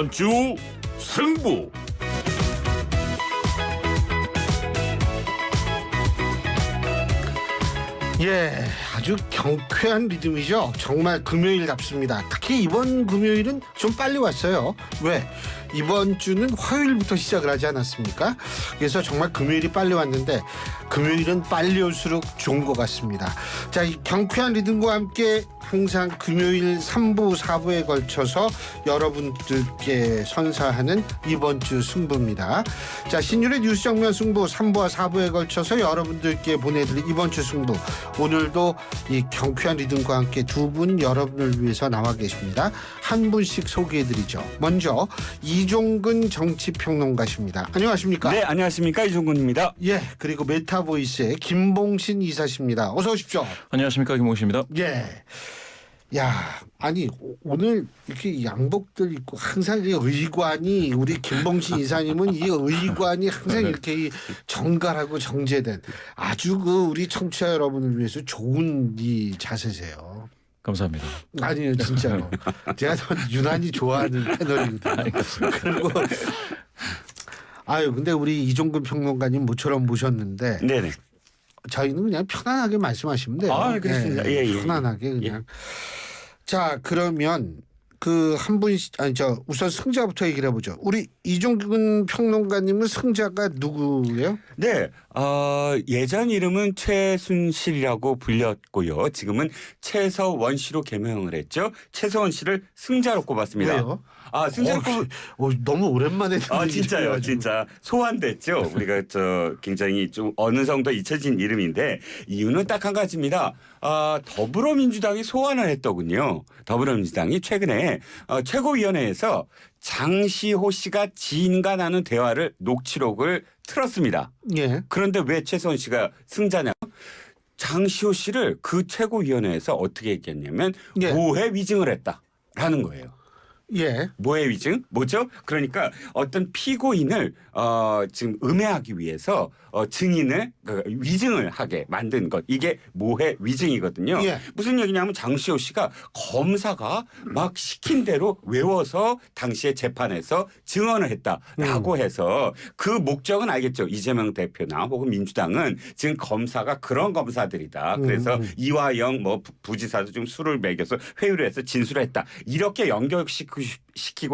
이번 주 승부. 예, 아주 경쾌한 리듬이죠. 정말 금요일답습니다. 특히 이번 금요일은 좀 빨리 왔어요. 왜? 이번 주는 화요일부터 시작을 하지 않았습니까? 그래서 정말 금요일이 빨리 왔는데 금요일은 빨리 올수록 좋은 것 같습니다. 자, 이 경쾌한 리듬과 함께 항상 금요일 3부, 4부에 걸쳐서 여러분들께 선사하는 이번 주 승부입니다. 자, 신율의 뉴스 정면 승부 3부와 4부에 걸쳐서 여러분들께 보내드릴 이번 주 승부. 오늘도 이 경쾌한 리듬과 함께 두 분 여러분을 위해서 나와 계십니다. 한 분씩 소개해드리죠. 먼저 이종근 정치평론가십니다. 안녕하십니까? 네, 안녕하십니까, 이종근입니다. 예, 그리고 메타보이스의 김봉신 이사십니다. 어서 오십시오. 안녕하십니까, 김봉신입니다. 예. 야, 아니 오늘 이렇게 양복들 입고 항상 이 의관이 우리 김봉신 이사님은 이 의관이 항상 이렇게 이 정갈하고 정제된 아주 그 우리 청취자 여러분을 위해서 좋은 이 자세세요. 감사합니다. 아니요, 진짜로. 제가 더 유난히 좋아하는 패널이거든요. 그리고 아유, 근데 우리 이종근 평론가님 모처럼 모셨는데 네네. 저희는 그냥 편안하게 말씀하시면 돼요. 아, 그렇습니다. 예, 예. 편안하게 그냥. 자, 그러면 그 한 분 우선 승자부터 얘기를 해보죠. 우리 이종근 평론가님은 승자가 누구예요? 네, 예전 이름은 최순실이라고 불렸고요. 지금은 최서원 씨로 개명을 했죠. 최서원 씨를 승자로 꼽았습니다. 왜요? 승자로 너무 오랜만에 듣는 진짜요, 이름이어가지고. 진짜 소환됐죠. 우리가 굉장히 좀 어느 정도 잊혀진 이름인데 이유는 딱 한 가지입니다. 더불어민주당이 소환을 했더군요. 더불어민주당이 최근에 최고위원회에서 장시호 씨가 지인과 나눈 대화를 녹취록을 틀었습니다. 예. 그런데 왜 최서원 씨가 승자냐? 장시호 씨를 그 최고위원회에서 어떻게 얘기했냐면 예. 모해 위증을 했다라는 거예요. 예. 모해 위증? 뭐죠? 그러니까 어떤 피고인을 지금 음해하기 위해서 증인을 위증을 하게 만든 것. 이게 모해 위증이거든요. 예. 무슨 얘기냐면 장시호 씨가 검사가 막 시킨 대로 외워서 당시에 재판에서 증언을 했다라고 해서 그 목적은 알겠죠. 이재명 대표나 혹은 민주당은 지금 검사가 그런 검사들이다. 그래서 이화영 부지사도 좀 술을 먹여서 회유를 해서 진술을 했다. 이렇게 연결시키고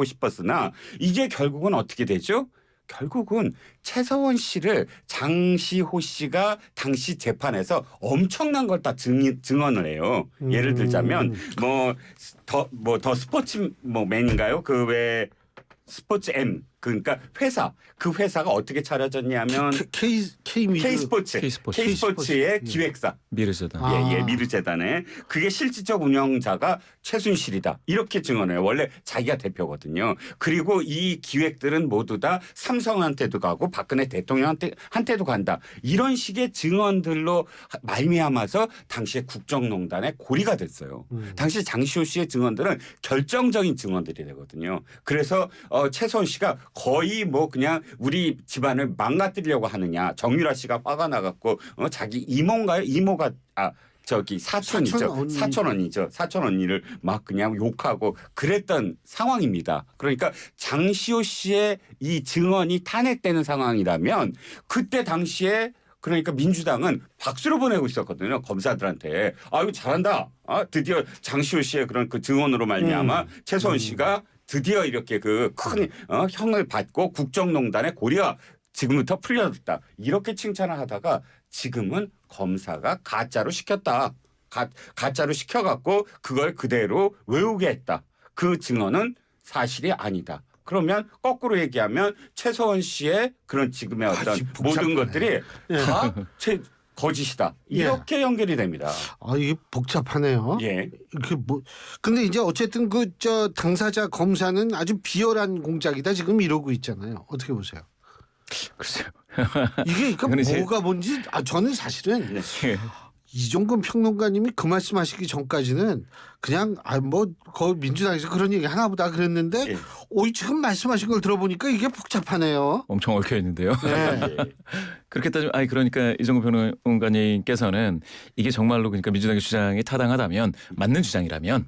싶었으나 이게 결국은 어떻게 되죠? 결국은 최서원 씨를 장시호 씨가 당시 재판에서 엄청난 걸 다 증언을 해요. 예를 들자면 더 스포츠맨인가요? 그 외 스포츠 M 그러니까 회사 그 회사가 어떻게 차려졌냐면 K스포츠의 기획사 미르재단. 예, 미르재단에 그게 실질적 운영자가 최순실이다 이렇게 증언해요. 원래 자기가 대표거든요. 그리고 이 기획들은 모두 다 삼성한테도 가고 박근혜 대통령한테도 간다. 이런 식의 증언들로 말미암아서 당시에 국정농단의 고리가 됐어요. 당시 장시호 씨의 증언들은 결정적인 증언들이 되거든요. 그래서 최서원 씨가 거의 그냥 우리 집안을 망가뜨리려고 하느냐. 정유라 씨가 화가 나갖고 자기 이모인가요? 이모가 사촌이죠. 사촌 언니를 막 그냥 욕하고 그랬던 상황입니다. 그러니까 장시호 씨의 이 증언이 탄핵되는 상황이라면 그때 당시에 그러니까 민주당은 박수를 보내고 있었거든요. 검사들한테. 이거 잘한다. 드디어 장시호 씨의 그런 그 증언으로 말미암아 최서원 씨가 드디어 이렇게 그 큰 형을 받고 국정농단의 고리가 지금부터 풀려졌다. 이렇게 칭찬을 하다가 지금은 검사가 가짜로 시켰다. 가짜로 시켜갖고 그걸 그대로 외우게 했다. 그 증언은 사실이 아니다. 그러면 거꾸로 얘기하면 최서원 씨의 그런 지금의 어떤 모든 것들이 다 거짓이다. 이렇게 연결이 됩니다. 이게 복잡하네요. 예. 근데 이제 어쨌든 당사자 검사는 아주 비열한 공작이다 지금 이러고 있잖아요. 어떻게 보세요? 글쎄요. 이게 뭐가 뭔지 저는 사실은 이종근 평론가님이 그 말씀하시기 전까지는 그냥 거의 민주당에서 그런 얘기 하나 보다 그랬는데 지금 말씀하신 걸 들어보니까 이게 복잡하네요. 엄청 얽혀 있는데요. 네. 그렇게 따지면 그러니까 이종근 평론가님께서는 이게 정말로 그러니까 민주당의 주장이 타당하다면 맞는 주장이라면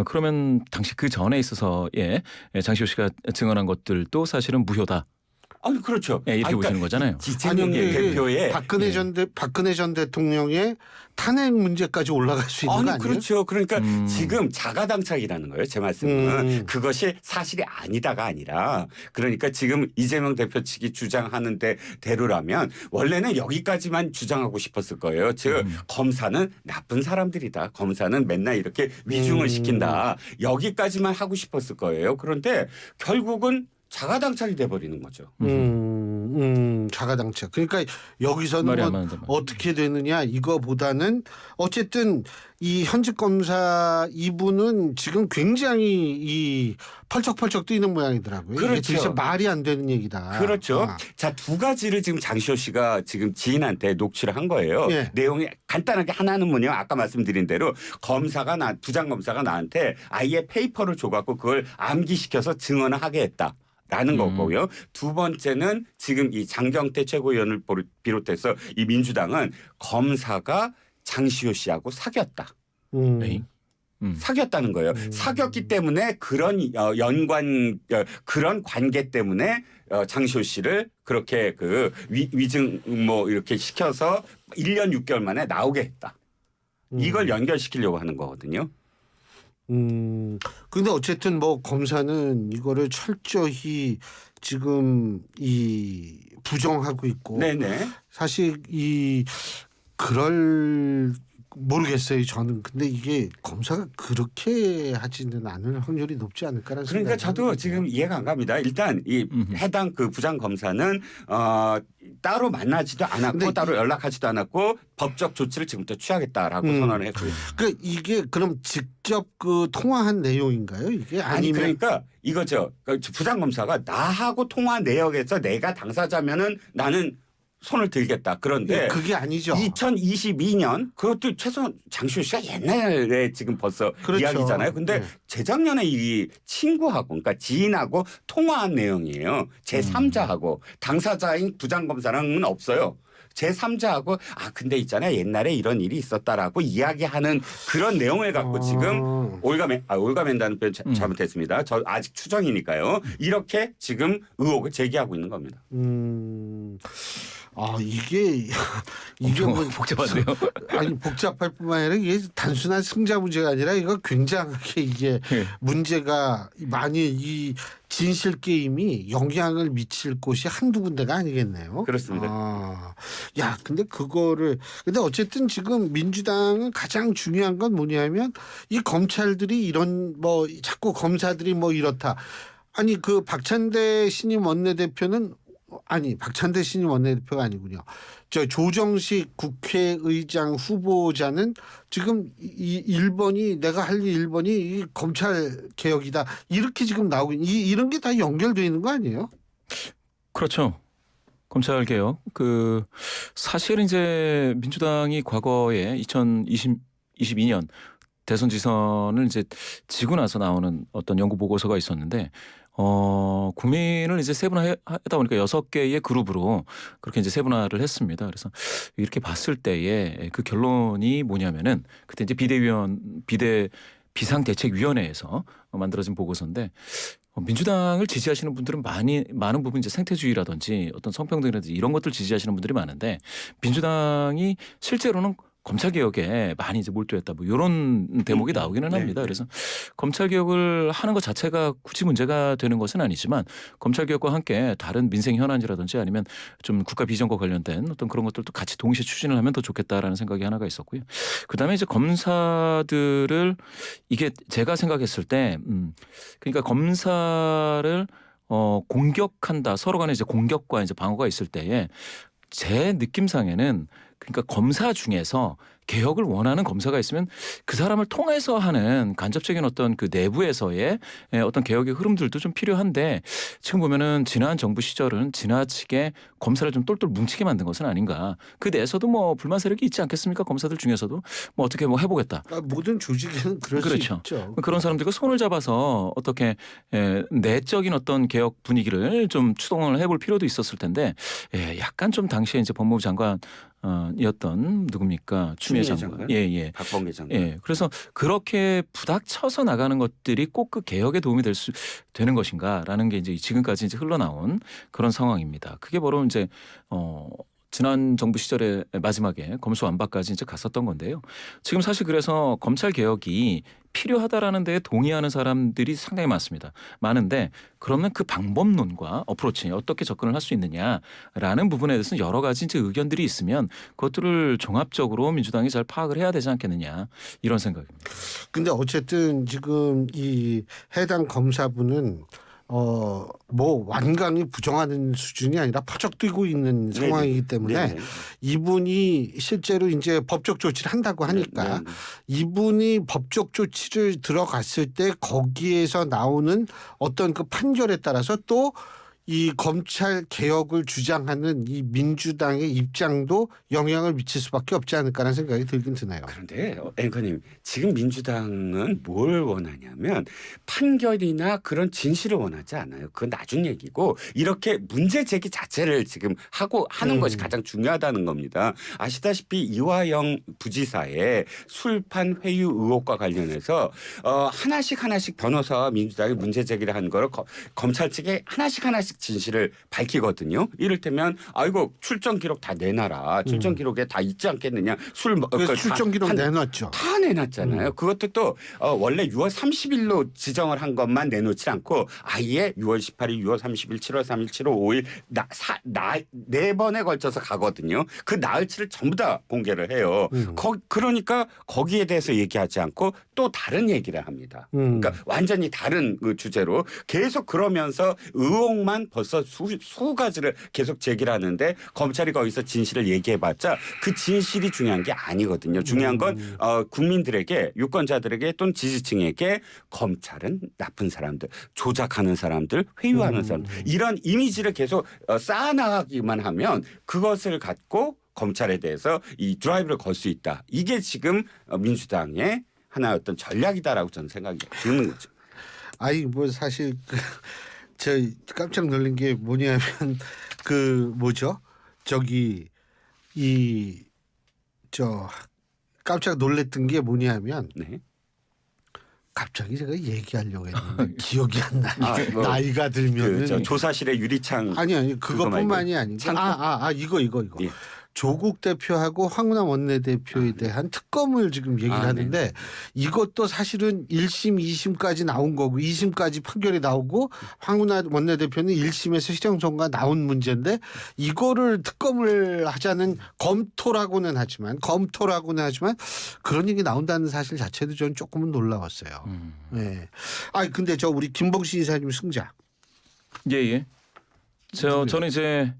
그러면 당시 그 전에 있어서 장시호 씨가 증언한 것들도 사실은 무효다. 아니 그렇죠. 이렇게 보시는 거잖아요. 이재명 아니, 대표의 박근혜 전 대통령의 탄핵 문제까지 올라갈 수 있는 거 아니에요? 그렇죠. 그러니까 지금 자가당착이라는 거예요. 제 말씀은 그것이 사실이 아니다가 아니라 그러니까 지금 이재명 대표 측이 주장하는데 대로라면 원래는 여기까지만 주장하고 싶었을 거예요. 즉 검사는 나쁜 사람들이다. 검사는 맨날 이렇게 위중을 시킨다. 여기까지만 하고 싶었을 거예요. 그런데 결국은 자가당착이 돼버리는 거죠. 자가당착. 그러니까 여기서는 말이 안 뭐 맞는다. 어떻게 되느냐 이거보다는 어쨌든 이 현직 검사 이분은 지금 굉장히 이 펄쩍펄쩍 뛰는 모양이더라고요. 이게 그렇죠. 진짜 말이 안 되는 얘기다. 그렇죠. 아. 자, 두 가지를 지금 장시호 씨가 지금 지인한테 녹취를 한 거예요. 예. 내용이 간단하게 하나는 뭐냐 아까 말씀드린 대로 부장검사가 나한테 아예 페이퍼를 줘갖고 그걸 암기시켜서 증언을 하게 했다. 라는 거고요. 두 번째는 지금 이 장경태 최고위원을 비롯해서 이 민주당은 검사가 장시호 씨하고 사귀었다. 에이? 사귀었다는 거예요. 사귀었기 때문에 그런 그런 관계 때문에 장시호 씨를 그렇게 그 위증 뭐 이렇게 시켜서 1년 6개월 만에 나오게 했다. 이걸 연결시키려고 하는 거거든요. 근데 어쨌든 뭐 검사는 이거를 철저히 지금 이 부정하고 있고. 네네. 사실 그럴 모르겠어요. 저는. 근데 이게 검사가 그렇게 하지는 않을 확률이 높지 않을까라는 그러니까 생각이 저도 듭니다. 지금 이해가 안 갑니다. 일단 이 해당 그 부장 검사는 따로 만나지도 않았고 근데 따로 연락하지도 않았고 법적 조치를 지금부터 취하겠다라고 선언을 했고요. 그 이게 그럼 직접 그 통화한 내용인가요? 이게 아니 아니면 그러니까 이거죠. 부장 검사가 나하고 통화 내역에서 내가 당사자면은 나는 손을 들겠다. 그런데 그게 아니죠. 2022년 그것도 최소한 장시호 씨가 옛날에 지금 벌써 그렇죠. 이야기잖아요. 근데 네. 재작년에 이 친구하고 그러니까 지인하고 통화한 내용이에요. 제3자하고 당사자인 부장검사랑은 없어요. 제3자하고 근데 있잖아요. 옛날에 이런 일이 있었다라고 이야기하는 그런 내용을 갖고 지금 올가맨다는 표현 잘못했습니다. 저 아직 추정이니까요. 이렇게 지금 의혹을 제기하고 있는 겁니다. 이게 뭐 복잡하네요. 아니 복잡할 뿐만 아니라 이게 단순한 승자 문제가 아니라 이거 굉장하게 이게 문제가 많이 이 진실 게임이 영향을 미칠 곳이 한두 군데가 아니겠네요. 그렇습니다. 근데 근데 어쨌든 지금 민주당은 가장 중요한 건 뭐냐면 이 검찰들이 이런 뭐 자꾸 검사들이 뭐 이렇다. 아니 그 박찬대 신임 원내대표는 박찬대 신임 원내대표가 아니군요. 저 조정식 국회의장 후보자는 지금 이 1번이 내가 할 일 1번이 이 검찰 개혁이다. 이렇게 지금 나오고 이런 게 다 연결되어 있는 거 아니에요? 그렇죠. 검찰 개혁. 사실은 이제 민주당이 과거에 2022년 대선 지선을 이제 지고 나서 나오는 어떤 연구 보고서가 있었는데 국민을 이제 세분화하다 보니까 6개의 그룹으로 그렇게 이제 세분화를 했습니다. 그래서 이렇게 봤을 때에 그 결론이 뭐냐면은 그때 이제 비상대책위원회에서 만들어진 보고서인데 민주당을 지지하시는 분들은 많은 부분 이제 생태주의라든지 어떤 성평등이라든지 이런 것들 지지하시는 분들이 많은데 민주당이 실제로는 검찰 개혁에 많이 이제 몰두했다. 뭐 이런 대목이 나오기는 합니다. 그래서 검찰 개혁을 하는 것 자체가 굳이 문제가 되는 것은 아니지만 검찰 개혁과 함께 다른 민생 현안이라든지 아니면 좀 국가 비전과 관련된 어떤 그런 것들도 같이 동시에 추진을 하면 더 좋겠다라는 생각이 하나가 있었고요. 그다음에 이제 검사들을 이게 제가 생각했을 때 그러니까 검사를 공격한다. 서로 간에 이제 공격과 이제 방어가 있을 때에 제 느낌상에는 그러니까 검사 중에서 개혁을 원하는 검사가 있으면 그 사람을 통해서 하는 간접적인 어떤 그 내부에서의 어떤 개혁의 흐름들도 좀 필요한데 지금 보면은 지난 정부 시절은 지나치게 검사를 좀 똘똘 뭉치게 만든 것은 아닌가. 그 내에서도 뭐 불만 세력이 있지 않겠습니까? 검사들 중에서도 뭐 어떻게 뭐 해보겠다. 모든 조직에는 그럴 그렇죠. 수 있죠. 그런 사람들과 손을 잡아서 어떻게 내적인 어떤 개혁 분위기를 좀 추동을 해볼 필요도 있었을 텐데 약간 좀 당시에 이제 법무부 장관 이었던 누굽니까? 추미애 추미애 장관. 장관? 예. 박범계 장관. 예. 그래서 그렇게 부닥쳐서 나가는 것들이 꼭 그 개혁에 도움이 되는 것인가라는 게 이제 지금까지 이제 흘러나온 그런 상황입니다. 그게 바로 이제 지난 정부 시절에 마지막에 검수완박까지 이제 갔었던 건데요. 지금 사실 그래서 검찰 개혁이 필요하다라는 데에 동의하는 사람들이 상당히 많습니다. 많은데 그러면 그 방법론과 어프로치 어떻게 접근을 할 수 있느냐라는 부분에 대해서는 여러 가지 이제 의견들이 있으면 그것들을 종합적으로 민주당이 잘 파악을 해야 되지 않겠느냐 이런 생각입니다. 근데 어쨌든 지금 이 해당 검사분은 뭐 완강히 부정하는 수준이 아니라 퍼적뛰고 있는 네네. 상황이기 때문에 네네. 이분이 실제로 이제 법적 조치를 한다고 하니까 네네. 이분이 법적 조치를 들어갔을 때 거기에서 나오는 어떤 그 판결에 따라서 또 이 검찰 개혁을 주장하는 이 민주당의 입장도 영향을 미칠 수밖에 없지 않을까라는 생각이 들긴 드네요. 그런데 앵커님 지금 민주당은 뭘 원하냐면 판결이나 그런 진실을 원하지 않아요. 그건 나중 얘기고 이렇게 문제 제기 자체를 지금 하는 것이 가장 중요하다는 겁니다. 아시다시피 이화영 부지사의 술판 회유 의혹과 관련해서 하나씩 변호사와 민주당이 문제 제기를 한 거를 검찰 측에 하나씩 진실을 밝히거든요. 이를테면 아이고 출정 기록 다 내놔라. 출정 기록에 다 있지 않겠느냐. 그래서 출정 기록 내놨죠. 다 내놨잖아요. 그것도 또 원래 6월 30일로 지정을 한 것만 내놓지 않고 아예 6월 18일, 6월 30일, 7월 3일, 7월 5일 네 번에 걸쳐서 가거든요. 그 나흘치를 전부 다 공개를 해요. 그러니까 거기에 대해서 얘기하지 않고 또 다른 얘기를 합니다. 그러니까 완전히 다른 그 주제로 계속 그러면서 의혹만 벌써 수 가지를 계속 제기를 하는데 검찰이 거기서 진실을 얘기해봤자 그 진실이 중요한 게 아니거든요. 중요한 건 국민들에게 유권자들에게 또는 지지층에게 검찰은 나쁜 사람들, 조작하는 사람들, 회유하는 사람들 이런 이미지를 계속 쌓아나가기만 하면 그것을 갖고 검찰에 대해서 이 드라이브를 걸 수 있다. 이게 지금 민주당의 하나의 어떤 전략이다라고 저는 생각이 드는 거죠. 아이 뭐 사실 저 깜짝 놀란 게 뭐냐면 그 뭐죠? 저기 깜짝 놀랐던 게 뭐냐면 네. 갑자기 제가 얘기하려고 했는데 기억이 안 나요. 나이가 그 들면은 조사실의 유리창 아니 그것뿐만이 아니고 이거 예. 조국 대표하고 황운하 원내대표에 대한 특검을 지금 얘기를 하는데 네. 이것도 사실은 1심, 2심까지 나온 거고 2심까지 판결이 나오고 황운하 원내대표는 1심에서 실형선고가 나온 문제인데 이거를 특검을 하자는 검토라고는 하지만 그런 얘기 나온다는 사실 자체도 저는 조금은 놀라웠어요. 네. 근데 저 우리 김봉신 이사님 승자. 예. 저는 이제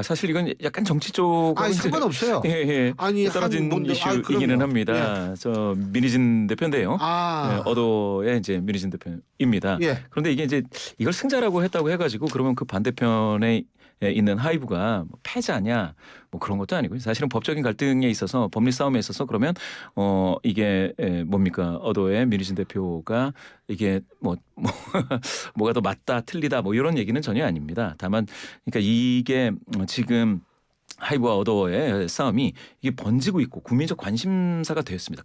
사실 이건 약간 정치 쪽 상관없어요. 아니 떨어진 이슈이기는 합니다. 저 민희진 대표인데요. 어도의 이제 민희진 대표입니다. 그런데 이게 이제 이걸 승자라고 했다고 해가지고 그러면 그 반대편에 있는 하이브가 뭐 패자냐 뭐 그런 것도 아니고요. 사실은 법적인 갈등에 있어서 법리 싸움에 있어서 그러면 이게 뭡니까 어도의 민희진 대표가 이게 뭐가 더 맞다 틀리다 뭐 이런 얘기는 전혀 아닙니다. 다만 그러니까 이게 지금 하이브와 어도의 싸움이 이게 번지고 있고 국민적 관심사가 되었습니다.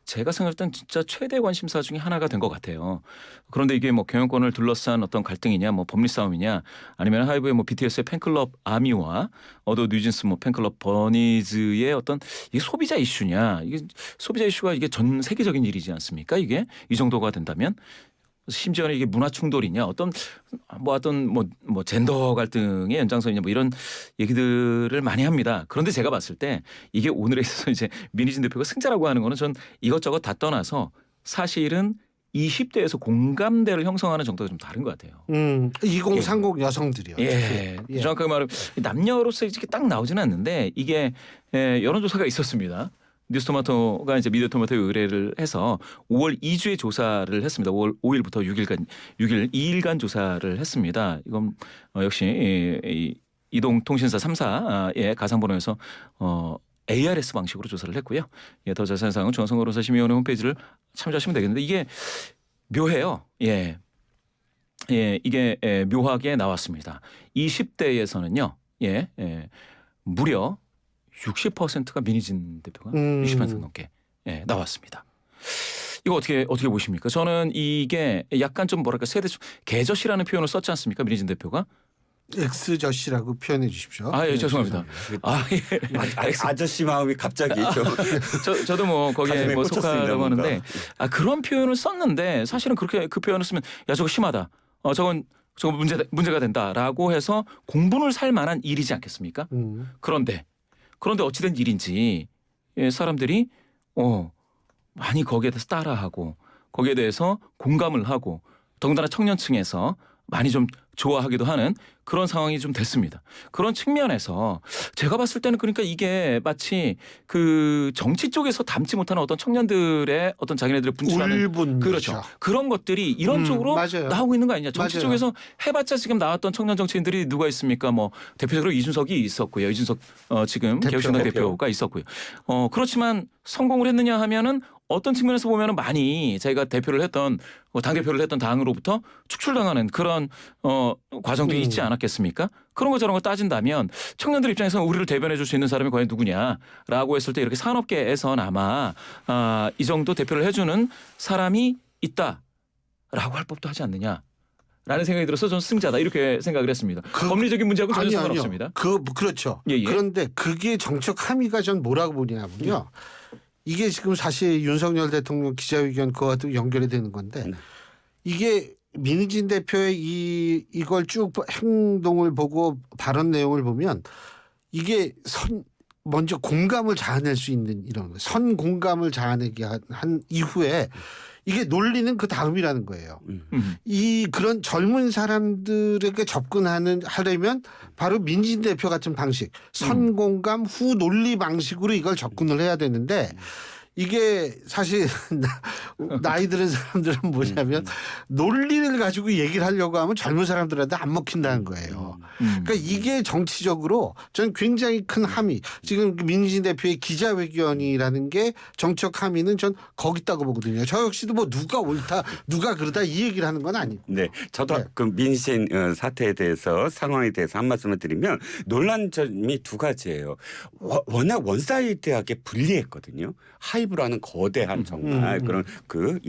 제가 생각할 땐 진짜 최대 관심사 중에 하나가 된 것 같아요. 그런데 이게 뭐 경영권을 둘러싼 어떤 갈등이냐, 뭐 법리 싸움이냐, 아니면 하이브의 뭐 BTS의 팬클럽 아미와 어도 뉴진스 뭐 팬클럽 버니즈의 어떤 이게 소비자 이슈냐, 이게 소비자 이슈가 이게 전 세계적인 일이지 않습니까? 이게 이 정도가 된다면. 심지어는 이게 문화 충돌이냐 어떤 젠더 갈등의 연장선이냐 뭐 이런 얘기들을 많이 합니다. 그런데 제가 봤을 때 이게 오늘에 있어서 이제 민희진 대표가 승자라고 하는 거는 전 이것저것 다 떠나서 사실은 20대에서 공감대를 형성하는 정도가 좀 다른 것 같아요. 2030 여성들이요. 정확하게 말하면 남녀로서 이렇게 딱 나오지는 않는데 이게 여론조사가 있었습니다. 뉴스토마토가 이제 미디어토마토에 의뢰를 해서 5월 2주에 조사를 했습니다. 5월 5일부터 2일간 조사를 했습니다. 이건 역시 이동통신사 3사의 가상번호에서 ARS 방식으로 조사를 했고요. 더 자세한 사항은 중앙선거론사심의위원회 홈페이지를 참조하시면 되겠는데 이게 묘해요. 이게 묘하게 나왔습니다. 20대에서는요. 무려 60%가 민희진 대표가 60% 넘게 나왔습니다. 이거 어떻게 보십니까? 저는 이게 약간 좀 뭐랄까 세대 개젖이라는 표현을 썼지 않습니까? 민희진 대표가. 엑스저씨라고 표현해 주십시오. 예, 죄송합니다. 아저씨 마음이 갑자기 좀 저도 뭐 거기에 가슴에 뭐 꽂혔습니다, 속하다고 뭔가. 하는데 그런 표현을 썼는데 사실은 그렇게 그 표현을 쓰면 야 저거 심하다. 저건 문제가 된다라고 해서 공분을 살 만한 일이지 않겠습니까? 그런데 어찌된 일인지 사람들이 많이 거기에 대해서 따라하고 거기에 대해서 공감을 하고 더군다나 청년층에서 많이 좀 좋아하기도 하는 그런 상황이 좀 됐습니다. 그런 측면에서 제가 봤을 때는 그러니까 이게 마치 그 정치 쪽에서 담지 못하는 어떤 청년들의 어떤 자기네들의 분출하는 울분 그렇죠. 그런 것들이 이런 쪽으로 맞아요. 나오고 있는 거 아니냐. 정치 맞아요. 쪽에서 해봤자 지금 나왔던 청년 정치인들이 누가 있습니까? 뭐 대표적으로 이준석이 있었고요. 이준석 지금 개혁신당 대표가 있었고요. 그렇지만 성공을 했느냐 하면은 어떤 측면에서 보면은 많이 자기가 대표를 했던 당 대표를 했던 당으로부터 축출당하는 그런 과정도 있지 않았겠습니까? 그런 거 저런 거 따진다면 청년들 입장에서는 우리를 대변해 줄 수 있는 사람이 과연 누구냐라고 했을 때 이렇게 산업계에서는 아마 이 정도 대표를 해주는 사람이 있다라고 할 법도 하지 않느냐. 라는 생각이 들어서 저는 승자다 이렇게 생각을 했습니다. 법리적인 문제하고 전혀 상관없습니다. 그렇죠. 예. 그런데 그게 정책 함의가 전 뭐라고 보냐면요. 이게 지금 사실 윤석열 대통령 기자회견 그와도 연결이 되는 건데 이게 민희진 대표의 이걸 쭉 행동을 보고 발언 내용을 보면 이게 먼저 공감을 자아낼 수 있는 이런 거. 선공감을 자아내게 한 이후에 이게 논리는 그 다음이라는 거예요. 그런 젊은 사람들에게 하려면 바로 민진 대표 같은 방식, 선공감 후 논리 방식으로 이걸 접근을 해야 되는데 이게 사실 나이 들은 사람들은 뭐냐면 논리를 가지고 얘기를 하려고 하면 젊은 사람들한테 안 먹힌다는 거예요. 그러니까 이게 정치적으로 저는 굉장히 큰 함의. 지금 민희진 대표의 기자회견이라는 게 정책 함의는 전 거기 있다고 보거든요. 저 역시도 뭐 누가 옳다 누가 그러다 이 얘기를 하는 건 아니고. 네, 저도 그 민희진 사태에 대해서 상황에 대해서 한 말씀을 드리면 논란점이 두 가지예요. 워낙 원사이드하게 분리했거든요. 하이브라는 거대한 정말 그런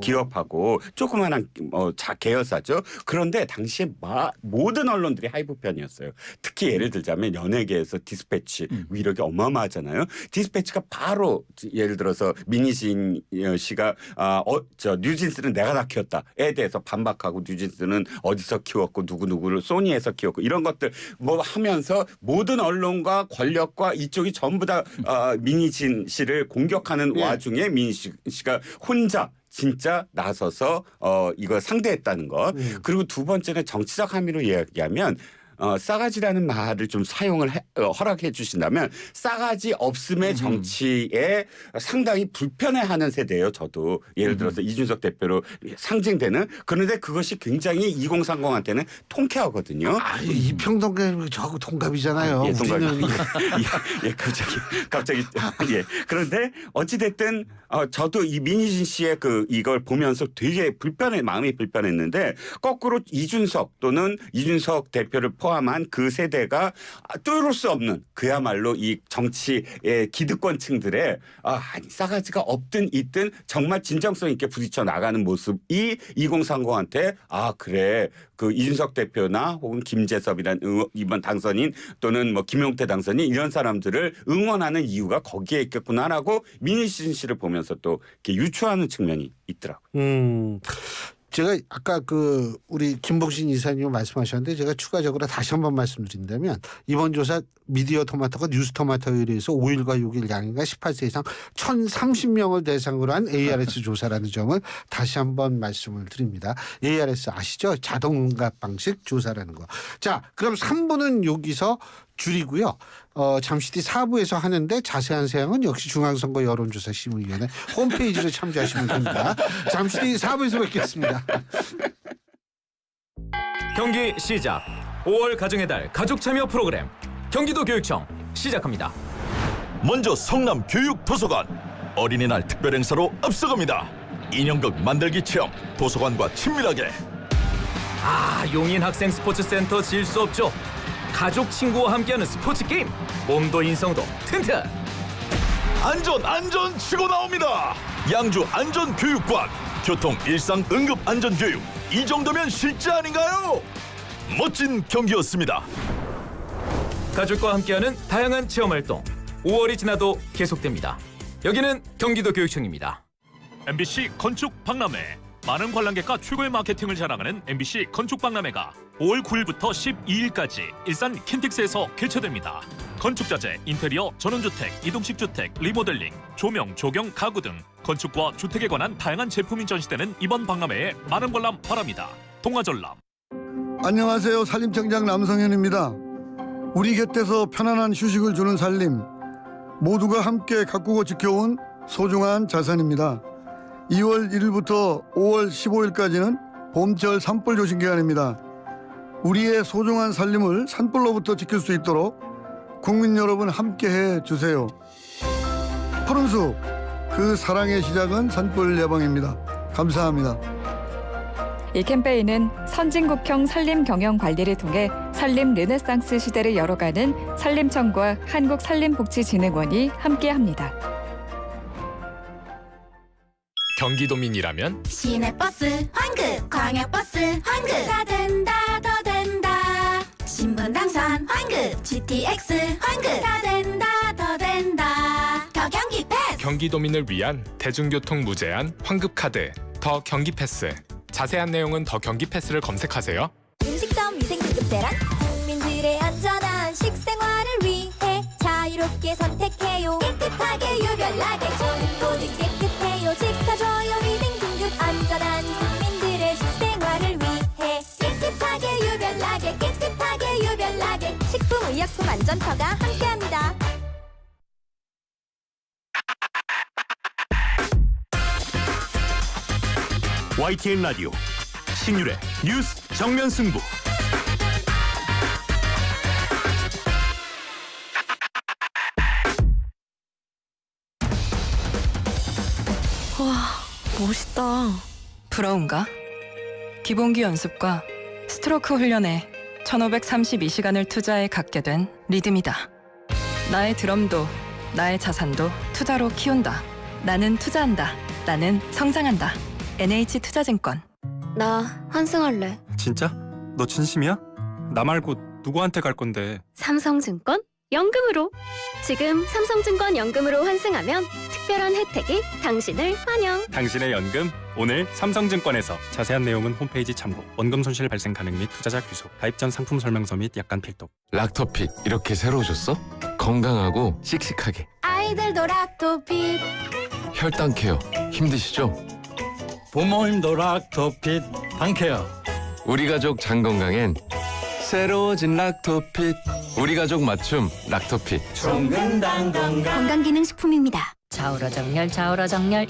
기업하고 조그마한 계열사죠. 그런데 당시에 모든 언론들이 하이브 편이었어요. 특히 예를 들자면 연예계에서 디스패치 위력이 어마어마하잖아요. 디스패치가 바로 예를 들어서 민희진 씨가 뉴진스는 내가 다 키웠다에 대해서 반박하고 뉴진스는 어디서 키웠고 누구누구를 소니에서 키웠고 이런 것들 뭐 하면서 모든 언론과 권력과 이쪽이 전부 다 민희진 씨를 공격하는 와중에 민희진 씨가 혼자 진짜 나서서 이걸 상대했다는 것. 그리고 두 번째는 정치적 함의로 이야기하면 싸가지라는 말을 좀 사용을 허락해 주신다면 싸가지 없음의 정치에 상당히 불편해하는 세대예요. 저도 예를 들어서 이준석 대표로 상징되는 그런데 그것이 굉장히 2030한테는 통쾌하거든요. 이평동계 저하고 동갑이잖아요. 예, 우리는 예, 갑자기 예. 그런데 어찌 됐든 저도 이 민희진 씨의 이걸 보면서 되게 마음이 불편했는데 거꾸로 이준석 또는 이준석 대표를 포함한 그 세대가 뚫을 수 없는 그야말로 이 정치의 기득권층들의 싸가지가 없든 있든 정말 진정성 있게 부딪혀 나가는 모습이 2030한테 그래 그 이준석 대표나 혹은 김재섭이란 이번 당선인 또는 뭐 김용태 당선인 이런 사람들을 응원하는 이유가 거기에 있겠구나라고 민희진 씨를 보면서 또 이렇게 유추하는 측면이 있더라고요. 제가 아까 우리 김봉신 이사님 말씀하셨는데 제가 추가적으로 다시 한번 말씀드린다면 이번 조사 미디어 토마토가 뉴스 토마토에 의해서 5일과 6일 양인가 18세 이상 1,030명을 대상으로 한 ARS 조사라는 점을 다시 한번 말씀을 드립니다. ARS 아시죠? 자동응답 방식 조사라는 거. 자, 그럼 3부는 여기서 줄이고요. 잠시 뒤 4부에서 하는데 자세한 사항은 역시 중앙선거 여론조사심의위원회 홈페이지를 참조하시면 됩니다. 잠시 뒤 4부에서 뵙겠습니다. 경기 시작. 5월 가정의 달 가족 참여 프로그램 경기도 교육청 시작합니다. 먼저 성남 교육도서관 어린이날 특별 행사로 앞서갑니다. 인형극 만들기 체험 도서관과 친밀하게 용인 학생 스포츠센터 질 수 없죠. 가족 친구와 함께하는 스포츠 게임. 몸도 인성도 튼튼. 안전 치고 나옵니다. 양주 안전교육관, 교통 일상 응급 안전교육, 이 정도면 실제 아닌가요? 멋진 경기였습니다. 가족과 함께하는 다양한 체험 활동. 5월이 지나도 계속됩니다. 여기는 경기도 교육청입니다. MBC 건축 박람회. 많은 관람객과 최고의 마케팅을 자랑하는 MBC 건축 박람회가 5월 9일부터 12일까지 일산 킨텍스에서 개최됩니다. 건축자재, 인테리어, 전원주택, 이동식 주택, 리모델링, 조명, 조경, 가구 등 건축과 주택에 관한 다양한 제품이 전시되는 이번 박람회에 많은 관람 바랍니다. 동아전람. 안녕하세요. 산림청장 남성현입니다. 우리 곁에서 편안한 휴식을 주는 산림, 모두가 함께 가꾸고 지켜온 소중한 자산입니다. 2월 1일부터 5월 15일까지는 봄철 산불 조심 기간입니다. 우리의 소중한 산림을 산불로부터 지킬 수 있도록 국민 여러분 함께해 주세요. 푸른 숲, 그 사랑의 시작은 산불 예방입니다. 감사합니다. 이 캠페인은 선진국형 산림 경영 관리를 통해 산림 르네상스 시대를 열어가는 산림청과 한국산림복지진흥원이 함께합니다. 경기도민이라면 시내버스 환급, 광역버스 환급, 다 된다 더 된다. 신분당선 환급, GTX 환급, 다 된다 더 된다. 더 경기 패스. 경기도민을 위한 대중교통 무제한 환급카드 더 경기 패스. 자세한 내용은 더 경기 패스를 검색하세요. 음식점 위생등급제란 국민들의 안전한 식생활을 위해 자유롭게 선택해요. 깨끗하게 유별나게 모든 깨끗해요. 지켜줘요. 위생등급 안전한 국민들의 식생활을 위해 깨끗하게 유별나게 깨끗하게 유별나게 식품의약품안전처가 함께합니다. YTN 라디오 신율의 뉴스 정면 승부. 와, 멋있다. 부러운가? 기본기 연습과 스트로크 훈련에 1532시간을 투자해 갖게 된 리듬이다. 나의 드럼도 나의 자산도 투자로 키운다. 나는 투자한다. 나는 성장한다. NH투자증권. 나 환승할래. 진짜? 너 진심이야? 나 말고 누구한테 갈 건데? 삼성증권 연금으로. 지금 삼성증권 연금으로 환승하면 특별한 혜택이 당신을 환영. 당신의 연금 오늘 삼성증권에서. 자세한 내용은 홈페이지 참고. 원금 손실 발생 가능 및 투자자 귀속. 가입 전 상품 설명서 및 약관 필독. 락토핏 이렇게 새로워졌어? 건강하고 씩씩하게. 아이들도 락토핏. 혈당 케어 힘드시죠? 부모님도 락토핏 방케어. 우리 가족 장 건강엔 새로워진 락토핏. 우리 가족 맞춤 락토핏. 건강 건강기능식품입니다. 좌우로정렬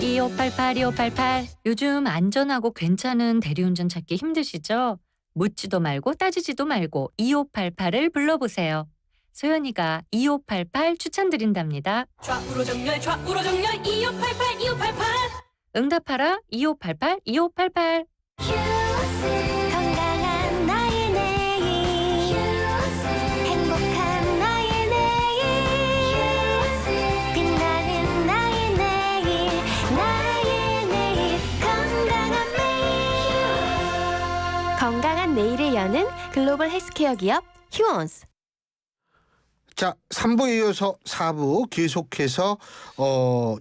2588 요즘 안전하고 괜찮은 대리운전 찾기 힘드시죠? 묻지도 말고 따지지도 말고 2588을 불러보세요. 소연이가 2588 추천드린답니다. 좌우로정렬 2588. 응답하라 2588. 건강한 나의 내일. 행복한 나의 내일. 빛나는 나의 내일. 나의 내일. 건강한 매일. 건강한 내일을 여는 글로벌 헬스케어 기업 휴원스. 자, 3부에 이어서 4부 계속해서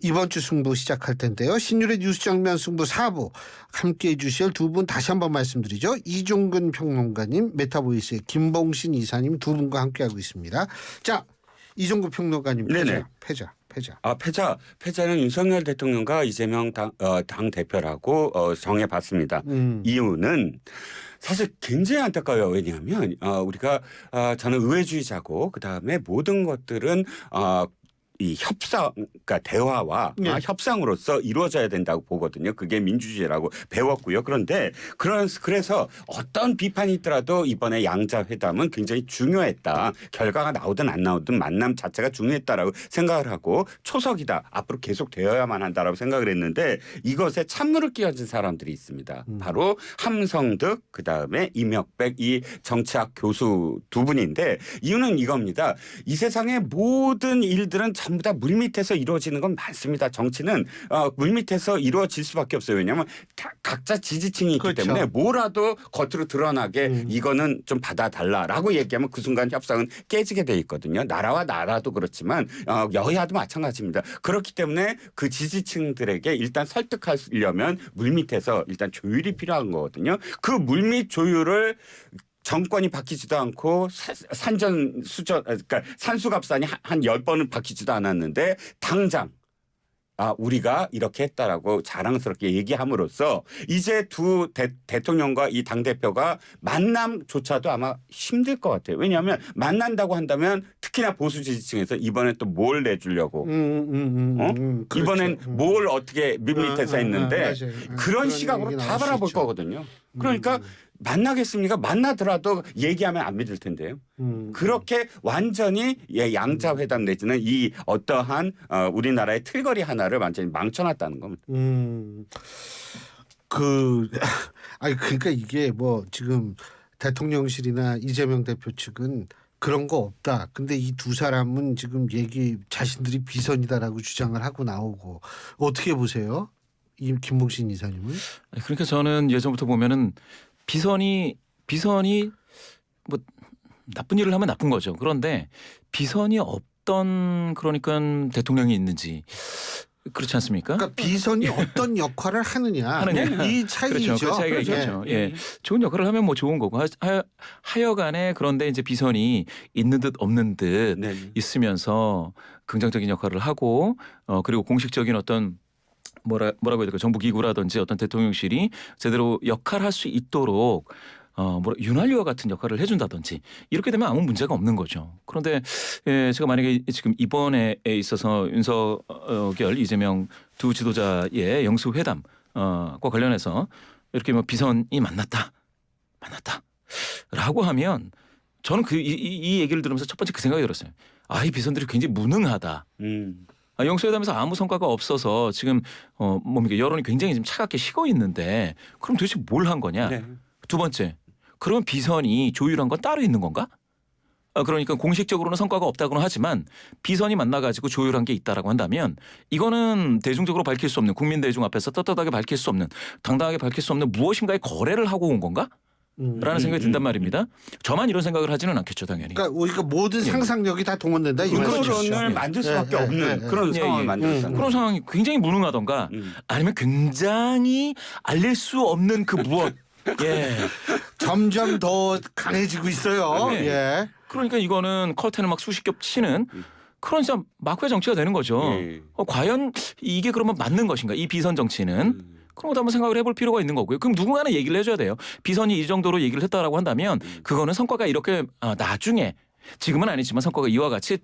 이번 주 승부 시작할 텐데요. 신율의 뉴스 정면 승부 4부 함께해 주실 두 분 다시 한번 말씀드리죠. 이종근 평론가님, 메타보이스의 김봉신 이사님 두 분과 함께하고 있습니다. 자, 이종근 평론가님 패자. 패자는 윤석열 대통령과 이재명 당 대표라고 정해봤습니다. 이유는 사실 굉장히 안타까워요. 왜냐하면 우리가 저는 의회주의자고 그다음에 모든 것들은 이 협상, 그러니까 대화와 협상으로서 이루어져야 된다고 보거든요. 그게 민주주의라고 배웠고요. 그런데 그래서 어떤 비판이 있더라도 이번에 양자회담은 굉장히 중요했다. 결과가 나오든 안 나오든 만남 자체가 중요했다라고 생각을 하고 초석이다. 앞으로 계속 되어야만 한다라고 생각을 했는데 이것에 찬물을 끼얹은 사람들이 있습니다. 바로 함성득 그다음에 임혁백 이 정치학 교수 두 분인데 이유는 이겁니다. 이 세상의 모든 일들은 전부 다 물밑에서 이루어지는 건 많습니다. 정치는 물밑에서 이루어질 수밖에 없어요. 왜냐하면 각자 지지층이 있기 그렇죠. 때문에 뭐라도 겉으로 드러나게 이거는 좀 받아달라라고 얘기하면 그 순간 협상은 깨지게 돼 있거든요. 나라와 나라도 그렇지만 여야도 마찬가지입니다. 그렇기 때문에 그 지지층들에게 일단 설득하려면 물밑에서 일단 조율이 필요한 거거든요. 그 물밑 조율을 정권이 바뀌지도 않고 그러니까 산수갑산이 한 10번은 바뀌지도 않았는데 당장 우리가 이렇게 했다라고 자랑스럽게 얘기함으로써 이제 두 대통령과 이 당대표가 만남조차도 아마 힘들 것 같아요. 왜냐하면 만난다고 한다면 특히나 보수 지지층에서 이번에 또 뭘 내주려고 그렇죠. 이번엔 뭘 어떻게 밑에서 했는데 그런 시각으로 다 바라볼 거거든요. 그러니까 만나겠습니까? 만나더라도 얘기하면 안 믿을 텐데요. 그렇게 완전히 양자회담 내지는 이 어떠한 우리나라의 틀거리 하나를 완전히 망쳐놨다는 겁니다. 그러니까 이게 뭐 지금 대통령실이나 이재명 대표 측은 그런 거 없다. 근데 이 두 사람은 지금 자신들이 비선이다라고 주장을 하고 나오고 어떻게 보세요? 이 김봉신 이사님은? 그러니까 저는 예전부터 보면은 비선이 뭐 나쁜 일을 하면 나쁜 거죠. 그런데 비선이 없던 그러니까 대통령이 있는지 그렇지 않습니까? 그러니까 비선이 어떤 역할을 하느냐 이 차이죠. 그렇죠. 그 차이가 있겠죠. 예. 좋은 역할을 하면 뭐 좋은 거고 하여간에 그런데 이제 비선이 있는 듯 없는 듯 있으면서 긍정적인 역할을 하고 그리고 공식적인 어떤 뭐라고 해야 될까 정부 기구라든지 어떤 대통령실이 제대로 역할할 수 있도록 윤활유와 같은 역할을 해준다든지 이렇게 되면 아무 문제가 없는 거죠. 그런데 제가 만약에 지금 이번에 있어서 윤석열, 이재명 두 지도자의 영수회담과 관련해서 이렇게 뭐 비선이 만났다라고 하면 저는 이 얘기를 들으면서 첫 번째 그 생각이 들었어요. 이 비선들이 굉장히 무능하다. 영수회담에서 아무 성과가 없어서 지금 여론이 굉장히 지금 차갑게 식어 있는데 그럼 도대체 뭘 한 거냐? 두 번째, 그럼 비선이 조율한 건 따로 있는 건가? 그러니까 공식적으로는 성과가 없다고는 하지만 비선이 만나가지고 조율한 게 있다라고 한다면 이거는 대중적으로 밝힐 수 없는 국민 대중 앞에서 떳떳하게 밝힐 수 없는 당당하게 밝힐 수 없는 무엇인가의 거래를 하고 온 건가? 라는 생각이 든단 말입니다. 저만 이런 생각을 하지는 않겠죠, 당연히. 그러니까 모든 상상력이 다 동원된다. 이 그런 만들 수밖에 없는 그런 상황을 만들었다. 그런 상황이 굉장히 무능하던가 아니면 굉장히 알릴 수 없는 그 무엇. 점점 더 강해지고 있어요. 그러니까 이거는 커튼을 막 수십 겹 치는 그런 진짜 막회 정치가 되는 거죠. 과연 이게 그러면 맞는 것인가? 이 비선 정치는. 그런 것도 한번 생각을 해볼 필요가 있는 거고요. 그럼 누군가는 얘기를 해줘야 돼요. 비선이 이 정도로 얘기를 했다라고 한다면 그거는 성과가 이렇게 나중에 지금은 아니지만 성과가 이와 같이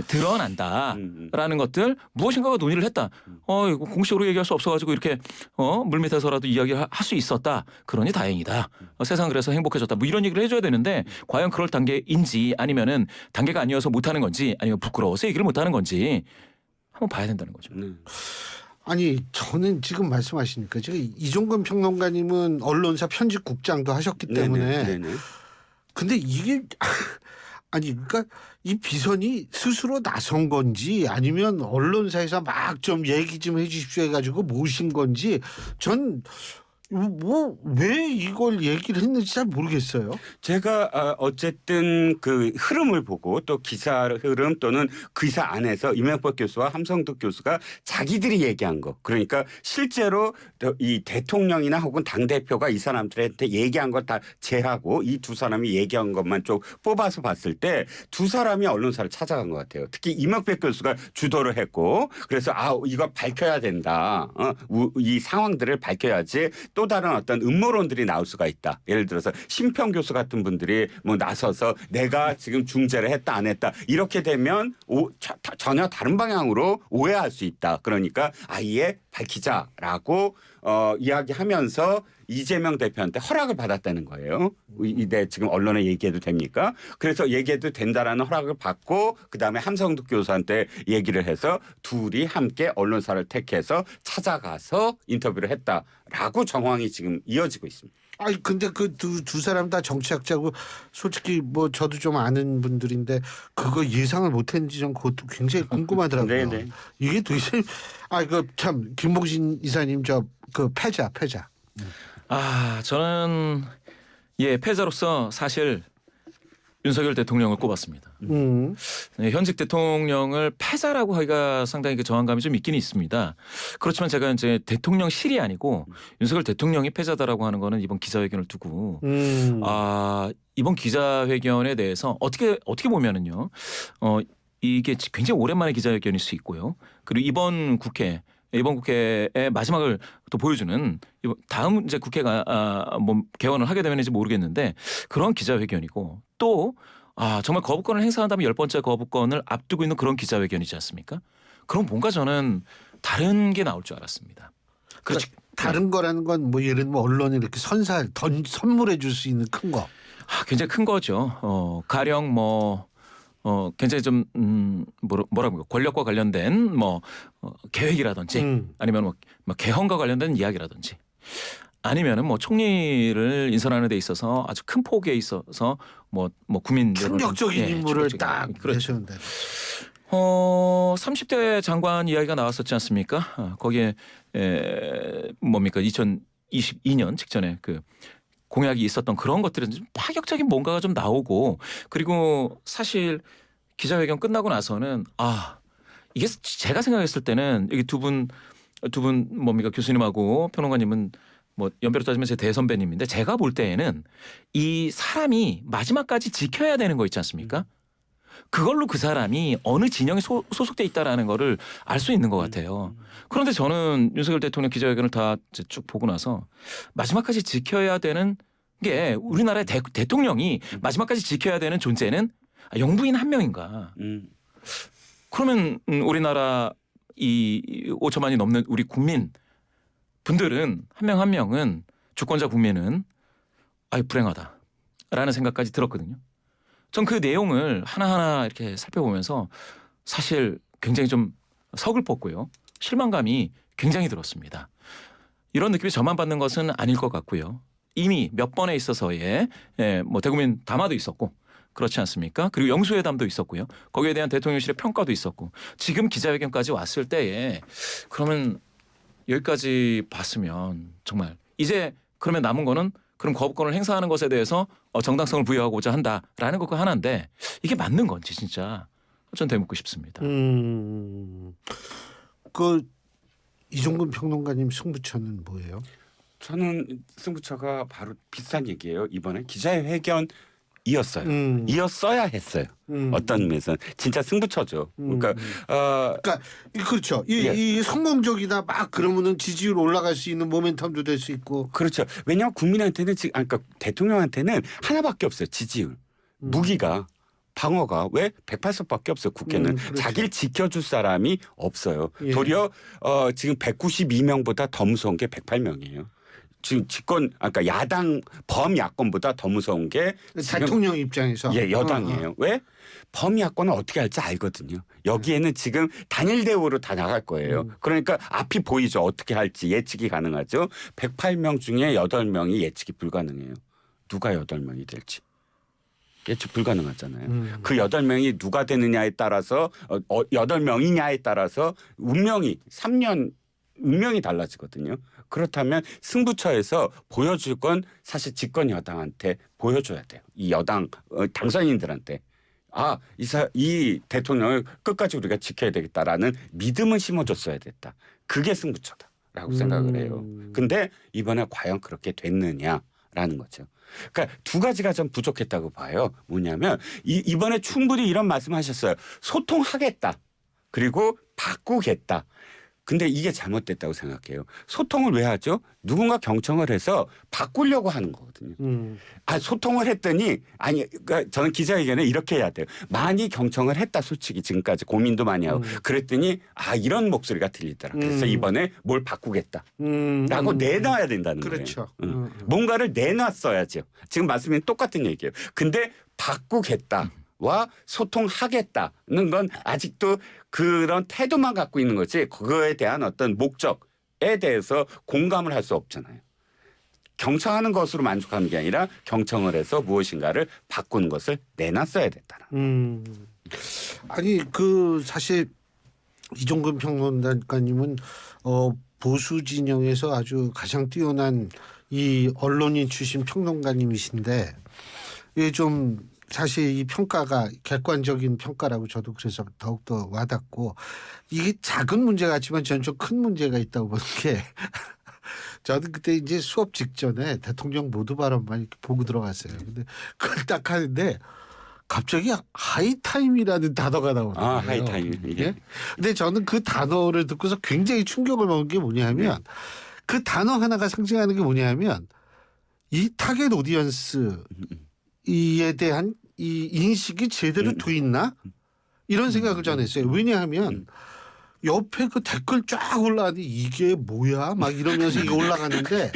드러난다라는 것들 무엇인가가 논의를 했다. 이거 공식으로 얘기할 수 없어가지고 이렇게 물밑에서라도 이야기를 할 수 있었다. 그러니 다행이다. 세상 그래서 행복해졌다. 뭐 이런 얘기를 해줘야 되는데 과연 그럴 단계인지 아니면은 단계가 아니어서 못하는 건지 아니면 부끄러워서 얘기를 못하는 건지 한번 봐야 된다는 거죠. 아니 저는 지금 말씀하시니까 제가 이종근 평론가님은 언론사 편집국장도 하셨기 때문에 근데 이게 그러니까 이 비선이 스스로 나선 건지 아니면 언론사에서 막 좀 얘기 좀 해주십시오 해가지고 모신 건지 전 왜 이걸 얘기를 했는지 잘 모르겠어요. 제가 어쨌든 그 흐름을 보고 또 기사 흐름 또는 기사 안에서 임혁백 교수와 함성득 교수가 자기들이 얘기한 거 그러니까 실제로 이 대통령이나 혹은 당대표가 이 사람들한테 얘기한 걸 다 제하고 이 두 사람이 얘기한 것만 좀 뽑아서 봤을 때 두 사람이 언론사를 찾아간 것 같아요. 특히 임혁백 교수가 주도를 했고 그래서 이거 밝혀야 된다. 이 상황들을 밝혀야지 또 다른 어떤 음모론들이 나올 수가 있다. 예를 들어서 심평 교수 같은 분들이 뭐 나서서 내가 지금 중재를 했다 안 했다 이렇게 되면 전혀 다른 방향으로 오해할 수 있다. 그러니까 아예 밝히자라고 이야기하면서 이재명 대표한테 허락을 받았다는 거예요. 네, 지금 언론에 얘기해도 됩니까? 그래서 얘기해도 된다라는 허락을 받고 그다음에 함성득 교수한테 얘기를 해서 둘이 함께 언론사를 택해서 찾아가서 인터뷰를 했다라고 정황이 지금 이어지고 있습니다. 아니 근데 그 두 사람 다 정치학자고 솔직히 뭐 저도 좀 아는 분들인데 그거 예상을 못했는지 좀 그것도 굉장히 궁금하더라고요. 네네. 이게 도대체 그 참 김봉신 이사님 저 그 패자. 저는 패자로서 사실 윤석열 대통령을 꼽았습니다. 네, 현직 대통령을 패자라고 하기가 상당히 그 저항감이 좀 있긴 있습니다. 그렇지만 제가 이제 대통령실이 아니고 윤석열 대통령이 패자다라고 하는 거는 이번 기자회견을 두고 이번 기자회견에 대해서 어떻게 보면은요. 이게 굉장히 오랜만에 기자회견일 수 있고요. 그리고 이번 국회의 마지막을 또 보여주는 다음 이제 국회가 뭐 개원을 하게 되면 이제 모르겠는데 그런 기자회견이고 또 정말 거부권을 행사한다면 10번째 거부권을 앞두고 있는 그런 기자회견이지 않습니까? 그럼 뭔가 저는 다른 게 나올 줄 알았습니다. 그렇죠. 다른 거라는 건 뭐 예를 들면 언론이 이렇게 선물해 줄 수 있는 큰 거. 굉장히 큰 거죠. 가령 굉장히 좀 뭐라고 권력과 관련된 계획이라든지 아니면 뭐 개헌과 관련된 이야기라든지 아니면은 뭐 총리를 인선하는 데 있어서 아주 큰 폭에 있어서 뭐 국민 충격적인 인물을 딱 그렇죠. 30대 장관 이야기가 나왔었지 않습니까? 거기에 뭡니까 2022년 직전에 그 공약이 있었던 그런 것들은 좀 파격적인 뭔가가 좀 나오고 그리고 사실 기자회견 끝나고 나서는 이게 제가 생각했을 때는 여기 두 분 뭡니까 교수님하고 평론가님은 뭐 연배로 따지면 제 대선배님인데 제가 볼 때에는 이 사람이 마지막까지 지켜야 되는 거 있지 않습니까? 그걸로 그 사람이 어느 진영에 소속돼 있다라는 거를 알 수 있는 것 같아요. 그런데 저는 윤석열 대통령 기자회견을 다 쭉 보고 나서 마지막까지 지켜야 되는 게 우리나라의 대통령이 마지막까지 지켜야 되는 존재는 영부인 한 명인가? 그러면 우리나라 이 5천만이 넘는 우리 국민 분들은 한 명 한 명은 주권자 국민은 불행하다라는 생각까지 들었거든요. 전 그 내용을 하나하나 이렇게 살펴보면서 사실 굉장히 좀 서글펐고요. 실망감이 굉장히 들었습니다. 이런 느낌이 저만 받는 것은 아닐 것 같고요. 이미 몇 번에 있어서의 뭐 대국민 담화도 있었고 그렇지 않습니까? 그리고 영수회담도 있었고요. 거기에 대한 대통령실의 평가도 있었고 지금 기자회견까지 왔을 때에 그러면 여기까지 봤으면 정말 이제 그러면 남은 거는 그럼 거부권을 행사하는 것에 대해서 정당성을 부여하고자 한다라는 것과 하나인데 이게 맞는 건지 진짜 전 되묻고 싶습니다. 이종근 평론가님 승부처는 뭐예요? 저는 승부처가 바로 비슷한 얘기예요. 이번에 기자회견이었어요. 이었어야 했어요. 어떤 의미에서는 진짜 승부처죠. 그러니까 그렇죠. 이 성공적이다 막 그러면은 지지율 올라갈 수 있는 모멘텀도 될 수 있고. 그렇죠. 왜냐하면 국민한테는 그러니까 대통령한테는 하나밖에 없어요. 지지율. 무기가. 방어가 왜 108석밖에 없어요. 국회는 그렇죠. 자기를 지켜줄 사람이 없어요. 예. 도리어 지금 192명보다 더 무서운 게 108명이에요. 지금 그러니까 야당 범야권보다 더 무서운 게 대통령 입장에서 여당이에요. 왜? 범야권은 어떻게 할지 알거든요. 여기에는 지금 단일 대우로 다 나갈 거예요. 그러니까 앞이 보이죠. 어떻게 할지 예측이 가능하죠. 108명 중에 8명이 예측이 불가능해요. 누가 8명이 될지. 예측 불가능하잖아요. 그 8명이 누가 되느냐에 따라서 8명이냐에 따라서 운명이 3년 운명이 달라지거든요. 그렇다면 승부처에서 보여줄 건 사실 집권 여당한테 보여줘야 돼요. 이 여당 당선인들한테 이 대통령을 끝까지 우리가 지켜야 되겠다라는 믿음을 심어줬어야 됐다. 그게 승부처다라고 생각을 해요. 근데 이번에 과연 그렇게 됐느냐라는 거죠. 그러니까 두 가지가 좀 부족했다고 봐요. 뭐냐면 이번에 충분히 이런 말씀하셨어요. 소통하겠다. 그리고 바꾸겠다. 근데 이게 잘못됐다고 생각해요. 소통을 왜 하죠? 누군가 경청을 해서 바꾸려고 하는 거거든요. 소통을 했더니 그러니까 저는 기자회견에 이렇게 해야 돼요. 많이 경청을 했다 솔직히 지금까지 고민도 많이 하고 그랬더니 이런 목소리가 들리더라. 그래서 이번에 뭘 바꾸겠다라고 내놔야 된다는 그렇죠. 거예요. 뭔가를 내놨어야죠. 지금 말씀이 똑같은 얘기예요. 근데 바꾸겠다. 와 소통하겠다는 건 아직도 그런 태도만 갖고 있는 거지 그거에 대한 어떤 목적에 대해서 공감을 할 수 없잖아요. 경청하는 것으로 만족하는 게 아니라 경청을 해서 무엇인가를 바꾸는 것을 내놨어야 됐다는. 아니 사실 이종근 평론가님은 보수 진영에서 아주 가장 뛰어난 이 언론인 출신 평론가님이신데 이게 좀 사실 이 평가가 객관적인 평가라고 저도 그래서 더욱더 와닿고 이게 작은 문제 같지만 저는 좀 큰 문제가 있다고 보는 게 저는 그때 이제 수업 직전에 대통령 모두 발언만 이렇게 보고 들어갔어요. 근데 그걸 딱 하는데 갑자기 하이타임이라는 단어가 나오더라고요. 하이타임. 예? 근데 저는 그 단어를 듣고서 굉장히 충격을 먹은 게 뭐냐면 그 단어 하나가 상징하는 게 뭐냐면 이 타겟 오디언스 이에 대한 이 인식이 제대로 돼 있나 이런 생각을 저는 했어요. 왜냐하면 옆에 그 댓글 쫙 올라가는데 이게 뭐야 막 이러면서 이게 올라가는데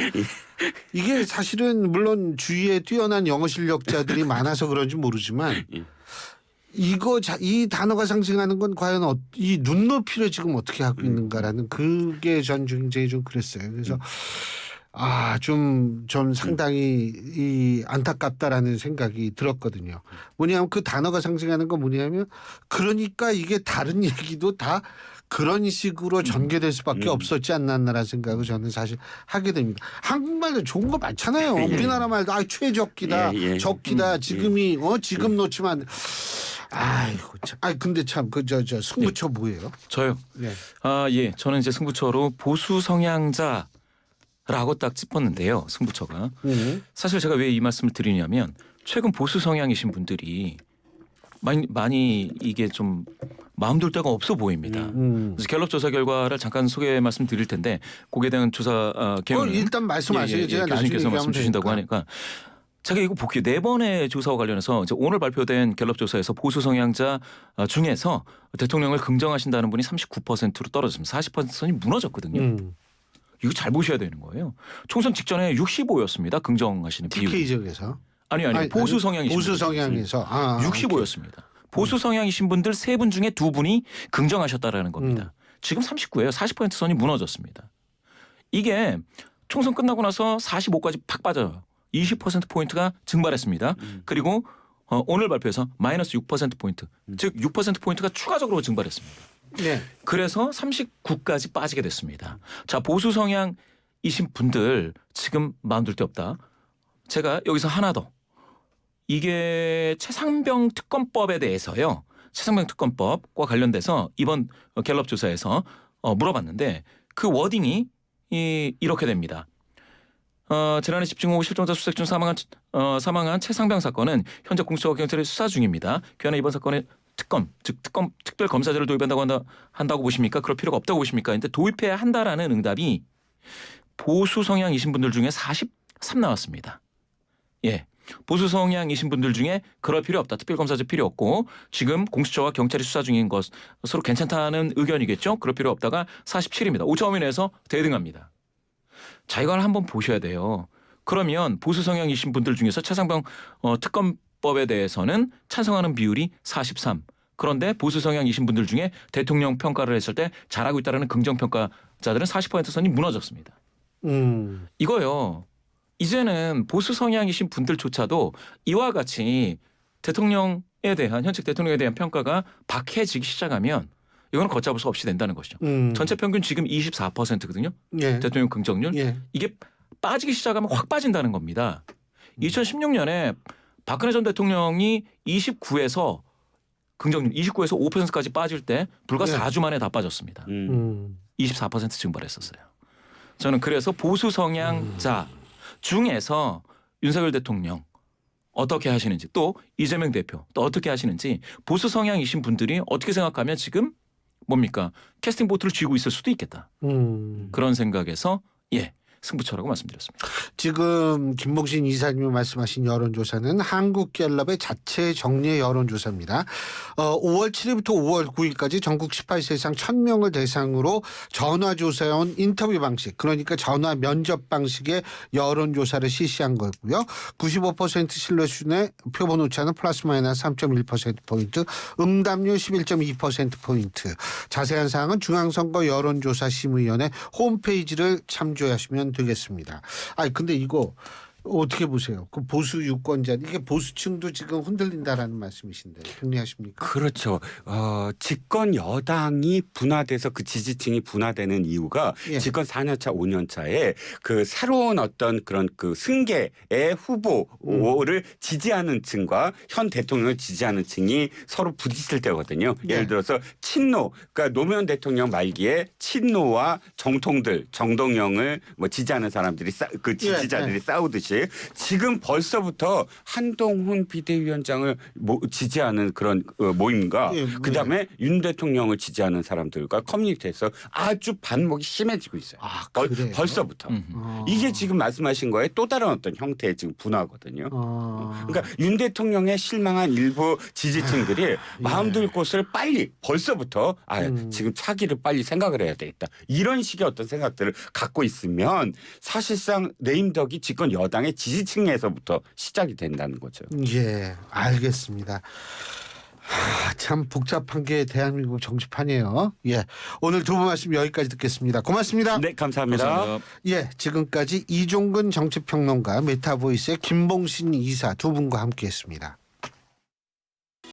이게 사실은 물론 주위에 뛰어난 영어 실력자들이 많아서 그런지 모르지만 이 단어가 상징하는 건 과연 이 눈높이를 지금 어떻게 하고 있는가라는 그게 전 굉장히 좀 그랬어요. 그래서 좀 상당히 안타깝다라는 생각이 들었거든요. 뭐냐면 그 단어가 상징하는 건 뭐냐면 그러니까 이게 다른 얘기도 다 그런 식으로 전개될 수밖에 없었지 않나라는 생각을 저는 사실 하게 됩니다. 한국말도 좋은 거 많잖아요. 우리나라 말도 최적기다, 적기다, 지금이 지금 놓치면 아이고 참. 근데 참 저 승부처 뭐예요? 저요. 예. 저는 이제 승부처로 보수 성향자. 라고 딱 짚었는데요. 승부처가. 사실 제가 왜 이 말씀을 드리냐면 최근 보수 성향이신 분들이 많이 이게 좀 마음 둘 데가 없어 보입니다. 그래서 갤럽 조사 결과를 잠깐 소개 말씀드릴 텐데 거기에 대한 조사 개요는 일단 말씀하세요. 제가 교수님께서 말씀 주신다고 하니까 제가 이거 볼게요. 4번의 조사와 관련해서 이제 오늘 발표된 갤럽 조사에서 보수 성향자 중에서 대통령을 긍정하신다는 분이 39%로 떨어졌습니다. 40%선이 무너졌거든요. 이거 잘 보셔야 되는 거예요. 총선 직전에 65였습니다. 긍정하시는 비율. TK 지역에서? 아니 보수 성향이신 보수 성향에서 65였습니다. 보수 성향이신 분들 3분 중에 2분이 긍정하셨다라는 겁니다. 지금 39예요. 40%선이 무너졌습니다. 이게 총선 끝나고 나서 45까지 팍 빠져요. 20%포인트가 증발했습니다. 그리고 오늘 발표에서 마이너스 6%포인트, 즉 6%포인트가 추가적으로 증발했습니다. 네. 그래서 39까지 빠지게 됐습니다. 자, 보수 성향이신 분들 지금 마음 둘 데 없다. 제가 여기서 하나 더. 이게 최상병 특검법에 대해서요. 최상병 특검법과 관련돼서 이번 갤럽 조사에서 물어봤는데 그 워딩이 이렇게 됩니다. 지난해 집중호우 실종자 수색 중 사망한 최상병 사건은 현재 공수처와 경찰이 수사 중입니다. 그러나 이번 사건의 특검 특별 검사제를 한다고 보십니까? 그럴 필요가 없다고 보십니까? 근데 도입해야 한다라는 응답이 보수 성향이신 분들 중에 43 나왔습니다. 예. 보수 성향이신 분들 중에 그럴 필요 없다. 특별 검사제 필요 없고 지금 공수처와 경찰이 수사 중인 것으로 괜찮다는 의견이겠죠. 그럴 필요 없다가 47입니다. 5차원에서 대등합니다. 자, 이걸 한번 보셔야 돼요. 그러면 보수 성향이신 분들 중에서 최상병 특검법에 대해서는 찬성하는 비율이 43. 그런데 보수 성향이신 분들 중에 대통령 평가를 했을 때 잘하고 있다는 긍정평가자들은 40%선이 무너졌습니다. 이거요. 이제는 보수 성향이신 분들조차도 이와 같이 대통령에 대한 현직 대통령에 대한 평가가 박해지기 시작하면 이거는 걷잡을 수 없이 된다는 것이죠. 전체 평균 지금 24%거든요. 예. 대통령 긍정률. 예. 이게 빠지기 시작하면 확 빠진다는 겁니다. 2016년에 박근혜 전 대통령이 29에서 긍정률 29에서 5%까지 빠질 때 불과 4주 만에 다 빠졌습니다. 24% 증발했었어요. 저는 그래서 보수 성향자 중에서 윤석열 대통령 어떻게 하시는지 또 이재명 대표 또 어떻게 하시는지 보수 성향이신 분들이 어떻게 생각하면 지금 뭡니까? 캐스팅 보트를 쥐고 있을 수도 있겠다. 음. 그런 생각에서 승부처라고 말씀드렸습니다. 지금 김봉신 이사님이 말씀하신 여론조사는 한국갤럽의 자체 정례 여론조사입니다. 5월 7일부터 5월 9일까지 전국 18세 이상 1000명을 대상으로 전화조사해온 인터뷰 방식, 그러니까 전화 면접 방식의 여론조사를 실시한 거고요. 95% 신뢰 수준의 표본 오차는 플러스 마이너스 3.1%포인트, 응답률 11.2%포인트. 자세한 사항은 중앙선거 여론조사심의위원회 홈페이지를 참조하시면 되겠습니다. 근데 이거 어떻게 보세요? 그 보수 유권자, 이게 보수층도 지금 흔들린다라는 말씀이신데 동의하십니까? 그렇죠. 집권 여당이 분화돼서 그 지지층이 분화되는 이유가 집권 4년차, 5년차에 그 새로운 어떤 그런 그 승계의 후보를 지지하는 층과 현 대통령을 지지하는 층이 서로 부딪힐 때거든요. 예를 들어서 친노, 그러니까 노무현 대통령 말기에 친노와 정통들, 정동영을 뭐 지지하는 사람들이 그 지지자들이 싸우듯이 지금 벌써부터 한동훈 비대위원장을 지지하는 그런 모임과 그다음에 윤 대통령을 지지하는 사람들과 커뮤니티에서 아주 반목이 심해지고 있어요. 벌써부터. 이게 지금 말씀하신 거에 또 다른 어떤 형태의 지금 분화거든요. 그러니까 윤 대통령에 실망한 일부 지지층들이 마음둘 곳을 빨리 벌써부터 지금 차기를 빨리 생각을 해야 되겠다. 이런 식의 어떤 생각들을 갖고 있으면 사실상 레임덕이 집권 여당 지지층에서부터 시작이 된다는 거죠. 예, 알겠습니다. 참 복잡한 게 대한민국 정치판이에요. 예, 오늘 두 분 말씀 여기까지 듣겠습니다. 고맙습니다. 네, 감사합니다. 예, 지금까지 이종근 정치평론가, 메타보이스의 김봉신 이사 두 분과 함께했습니다.